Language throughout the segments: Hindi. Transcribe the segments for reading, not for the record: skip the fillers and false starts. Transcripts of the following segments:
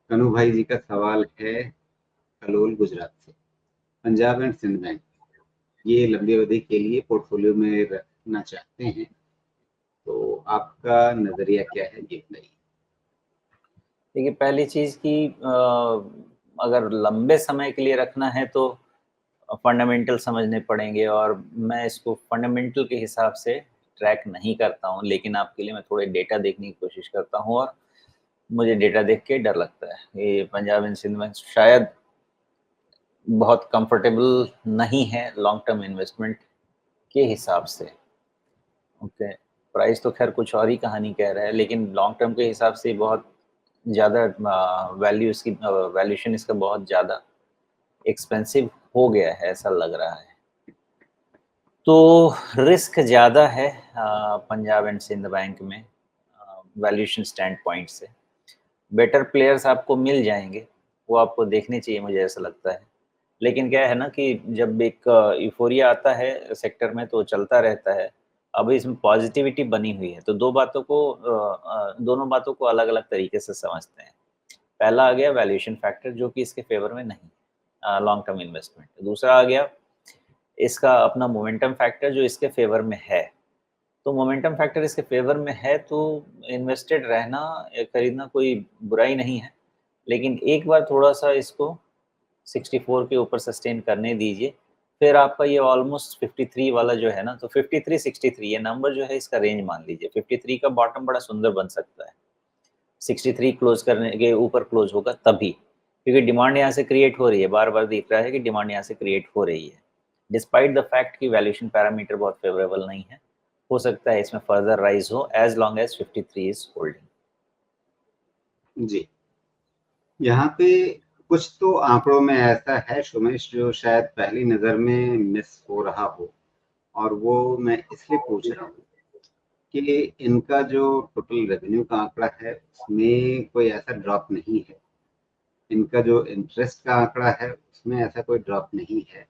कनु भाई जी का सवाल है कलोल गुजरात से। पंजाब एंड सिंध बैंक ये लंबी अवधि के लिए पोर्टफोलियो में रखना चाहते हैं, तो आपका नजरिया क्या है ये बताइए। देखिए, पहली चीज़ कि अगर लंबे समय के लिए रखना है तो फंडामेंटल समझने पड़ेंगे, और मैं इसको फंडामेंटल के हिसाब से ट्रैक नहीं करता हूँ, लेकिन आपके लिए मैं थोड़े डेटा देखने की कोशिश करता हूँ, और मुझे डेटा देख के डर लगता है। ये पंजाब एंड सिंध बैंक शायद बहुत कंफर्टेबल नहीं है लॉन्ग टर्म इन्वेस्टमेंट के हिसाब से। ओके, प्राइस तो खैर कुछ और ही कहानी कह रहा है, लेकिन लॉन्ग टर्म के हिसाब से बहुत ज़्यादा वैल्यू इसकी वैल्यूएशन इसका बहुत ज़्यादा एक्सपेंसिव हो गया है, ऐसा लग रहा है। तो रिस्क ज़्यादा है पंजाब एंड सिंध बैंक में वैल्यूएशन स्टैंड पॉइंट से। बेटर प्लेयर्स आपको मिल जाएंगे, वो आपको देखने चाहिए, मुझे ऐसा लगता है। लेकिन क्या है ना कि जब एक यूफोरिया आता है सेक्टर में तो चलता रहता है। अब इसमें पॉजिटिविटी बनी हुई है, तो दोनों बातों को अलग अलग तरीके से समझते हैं। पहला आ गया वैल्यूएशन फैक्टर, जो कि इसके फेवर में नहीं, लॉन्ग टर्म इन्वेस्टमेंट। दूसरा आ गया इसका अपना मोमेंटम फैक्टर, जो इसके फेवर में है। तो मोमेंटम फैक्टर इसके फेवर में है तो इन्वेस्टेड रहना या खरीदना कोई बुराई नहीं है। लेकिन एक बार थोड़ा सा इसको 64 के ऊपर सस्टेन करने दीजिए, फिर आपका ये ऑलमोस्ट 53 वाला जो है ना, तो 53 63 ये नंबर जो है इसका रेंज मान लीजिए। 53 का बॉटम बड़ा सुंदर बन सकता है। 63 क्लोज करने के ऊपर क्लोज होगा तभी, क्योंकि डिमांड यहाँ से क्रिएट हो रही है, बार बार दिख रहा है कि डिमांड यहाँ से क्रिएट हो रही है, डिस्पाइट द फैक्ट कि वैल्यूएशन पैरामीटर बहुत फेवरेबल नहीं है। हो सकता है इसमें फर्दर राइज हो as long as 53 is holding. जी, यहाँ पे कुछ तो आंकड़ों में ऐसा है सुमेश जो शायद पहली नजर में मिस हो रहा हो, और वो मैं इसलिए पूछ रहा हूँ कि इनका जो टोटल रेवेन्यू का आंकड़ा है उसमें कोई ऐसा ड्रॉप नहीं है। इनका जो इंटरेस्ट का आंकड़ा है उसमें ऐसा कोई ड्रॉप नहीं है।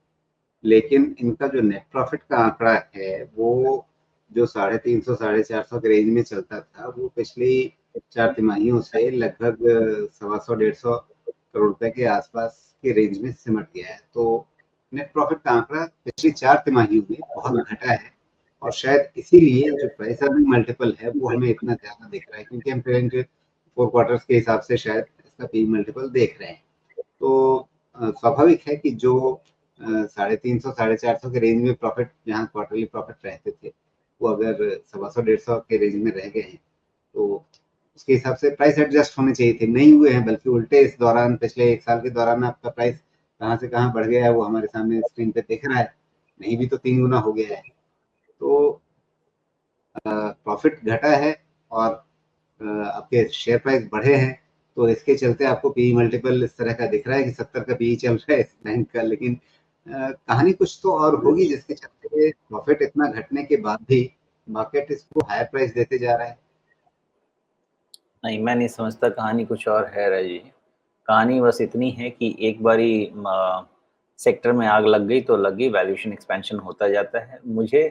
लेकिन इनका जो नेट प्रॉफिट का आंकड़ा है वो जो 350 450 के रेंज में चलता था, वो पिछली 4 तिमाहियों से लगभग 125 150 करोड़ रुपए के आसपास के रेंज में सिमट गया है। तो नेट प्रॉफिट का आंकड़ा पिछली 4 तिमाहियों में बहुत घटा है, और शायद इसीलिए जो प्राइस अर्निंग मल्टीपल है वो हमें इतना ज्यादा दिख रहा है, क्योंकि हम ट्रेलिंग 4 क्वार्टर्स के हिसाब से शायद इसका पी मल्टीपल देख रहे हैं। तो स्वाभाविक है कि जो 350 450 के रेंज में प्रॉफिट, जहाँ क्वार्टरली प्रॉफिट रहते थे, वो अगर 125 150 के रेंज में रह गए हैं, तो उसके हिसाब से प्राइस एडजस्ट होने चाहिए थे। नहीं हुए हैं, बल्कि उल्टे इस दौरान पिछले 1 साल के दौरान आपका प्राइस कहाँ से कहाँ बढ़ गया है वो हमारे सामने स्क्रीन पे दिख रहा है। नहीं भी तो 3 गुना हो गया है। तो प्रॉफिट घटा है और आपके शेयर प्राइस बढ़े हैं, तो इसके चलते आपको पीई मल्टीपल इस तरह का दिख रहा है कि 70 का पीई चल रहा है इस बैंक का। लेकिन कहानी कुछ तो और होगी जिसके चलते प्रॉफिट इतना घटने के बाद भी मार्केट इसको हायर प्राइस देते जा रहा है। नहीं, मैं नहीं समझता कहानी कुछ और है राजी। कहानी बस इतनी है कि एक बारी सेक्टर में आग लग गई तो लग गई, वैल्यूएशन एक्सपेंशन होता जाता है। मुझे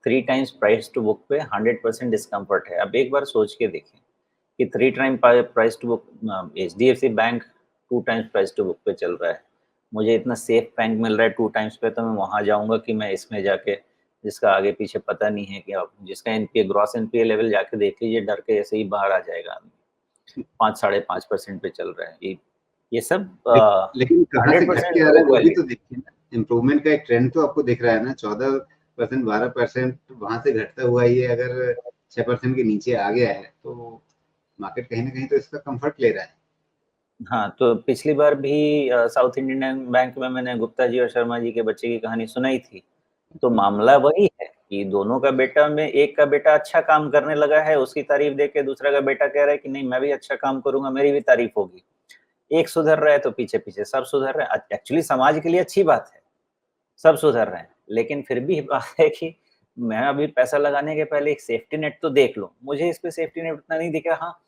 3 टाइम्स प्राइस टू बुक पे 100% डिस्कम्फर्ट है। अब एक बार सोच के देखें कि 3 time price to book HDFC bank 2 times price to book पे चल रहा है। मुझे इतना सेफ बैंक मिल रहा है 2 टाइम्स पे, तो मैं वहाँ जाऊँगा कि मैं इसमें जाके, जिसका आगे पीछे पता नहीं है, कि आप जिसका एनपीए ग्रॉस एनपीए लेवल जाके देख लीजिए, डर के ऐसे ही बाहर आ जाएगा आदमी। 5 साढ़े 5% पे चल रहा है ये सब लेकिन कहाँ से हंड्रेड घट परसेंट के आ रहा है लोग वो भी वैल्यू। तो देखिए ना। इम्प्रूवमेंट का एक ट्रेंड तो आपको दिख रहा है ना। 14% 12% वहां से घटता हुआ ये अगर 6% के नीचे आ गया है, तो मार्केट कहीं ना कहीं तो इसका कंफर्ट ले रहा है। हाँ, तो पिछली बार भी साउथ इंडियन बैंक में मैंने गुप्ता जी और शर्मा जी के बच्चे की कहानी सुनाई थी। तो मामला वही है कि दोनों का बेटा में, एक का बेटा अच्छा काम करने लगा है, उसकी तारीफ देख के दूसरा का बेटा कह रहा है कि नहीं मैं भी अच्छा काम करूंगा, मेरी भी तारीफ होगी। एक सुधर रहा है तो पीछे पीछे सब सुधर रहे हैं। एक्चुअली समाज के लिए अच्छी बात है, सब सुधर रहे हैं, लेकिन फिर भी बात है कि मैं अभी पैसा लगाने के पहले एक सेफ्टी नेट तो देख लूं। मुझे इस पे सेफ्टी नेट उतना नहीं दिखा। हाँ,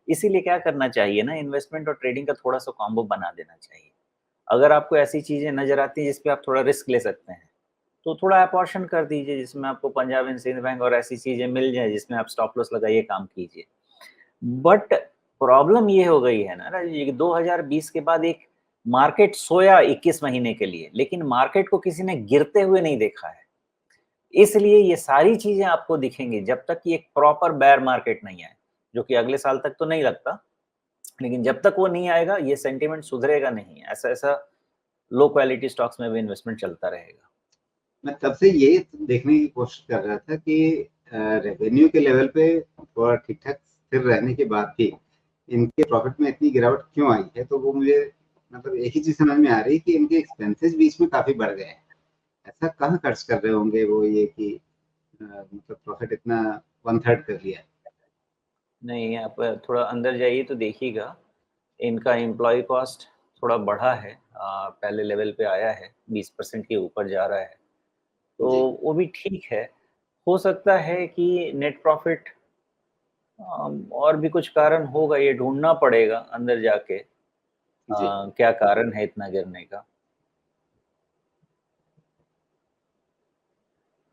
इसीलिए क्या करना चाहिए ना, इन्वेस्टमेंट और ट्रेडिंग का थोड़ा सा कॉम्बो बना देना चाहिए। अगर आपको ऐसी चीजें नजर आती हैं जिसपे आप थोड़ा रिस्क ले सकते हैं, तो थोड़ा अपॉर्शन कर दीजिए, जिसमें आपको पंजाब एंड सिंध बैंक और ऐसी चीजें मिल जाए जिसमें आप स्टॉप लॉस लगाइए, काम कीजिए। बट प्रॉब्लम ये हो गई है ना राजीव जी, 2020 के बाद एक मार्केट सोया 21 महीने के लिए, लेकिन मार्केट को किसी ने गिरते हुए नहीं देखा है। इसलिए ये सारी चीजें आपको दिखेंगी जब तक कि एक प्रॉपर बेयर मार्केट नहीं आए, जो कि अगले साल तक तो नहीं लगता, लेकिन जब तक वो नहीं आएगा ये सेंटीमेंट सुधरेगा नहीं। ऐसा ऐसा लो क्वालिटी स्टॉक्स में भी इन्वेस्टमेंट चलता रहेगा। मैं तब से ये देखने की कोशिश कर रहा था कि रेवेन्यू के लेवल पे थोड़ा ठीक ठाक स्थिर रहने के बाद भी इनके प्रॉफिट में इतनी गिरावट क्यों आई है, तो वो मुझे मतलब एक ही चीज समझ में आ रही है कि इनके एक्सपेंसेस बीच में काफी बढ़ गए हैं। ऐसा कहाँ खर्च कर रहे होंगे वो, ये कि मतलब प्रॉफिट इतना 1/3 कर लिया। नहीं, आप थोड़ा अंदर जाइए तो देखिएगा, इनका एम्प्लॉय कॉस्ट थोड़ा बढ़ा है, पहले लेवल पे आया है, 20% के ऊपर जा रहा है, तो जी वो भी ठीक है। हो सकता है कि नेट प्रॉफिट और भी कुछ कारण होगा, ये ढूँढना पड़ेगा अंदर जाके जी क्या कारण है इतना गिरने का।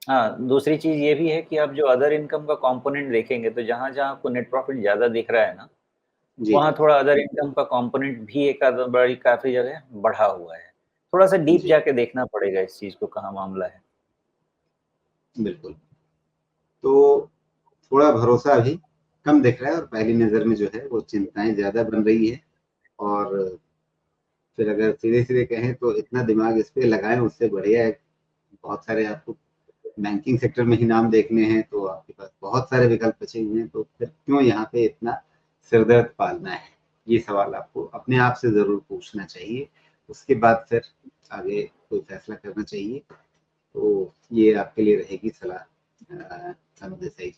हाँ, दूसरी चीज़ ये भी है कि आप जो अदर इनकम का कॉम्पोनेंट देखेंगे, तो जहाँ-जहाँ आपको नेट प्रॉफिट ज़्यादा दिख रहा है ना, जी वहाँ थोड़ा अदर इनकम का कॉम्पोनेंट भी एक आधा बड़ी काफ़ी जगह बढ़ा हुआ है। थोड़ा-सा डीप जी जाके देखना पड़ेगा इस चीज़ को, कहाँ मामला है। बिल्कुल। तो थोड़ा भरोसा अभी कम दिख रहा है और पहली नज़र में जो है वो चिंताएँ ज़्यादा बन रही है। और फिर अगर सीधे-सीधे कहें तो इतना दिमाग इस पे लगाएँ उससे बढ़िया है, बहुत सारे आपको बैंकिंग सेक्टर में ही नाम देखने हैं, तो आपके पास बहुत सारे विकल्प बचे हुए हैं, तो फिर क्यों यहाँ पे इतना सिरदर्द पालना है? ये सवाल आपको अपने आप से ज़रूर पूछना चाहिए। उसके बाद फिर आगे कोई फैसला करना चाहिए। तो ये आपके लिए रहेगी सलाह, अनुदेसाई जी।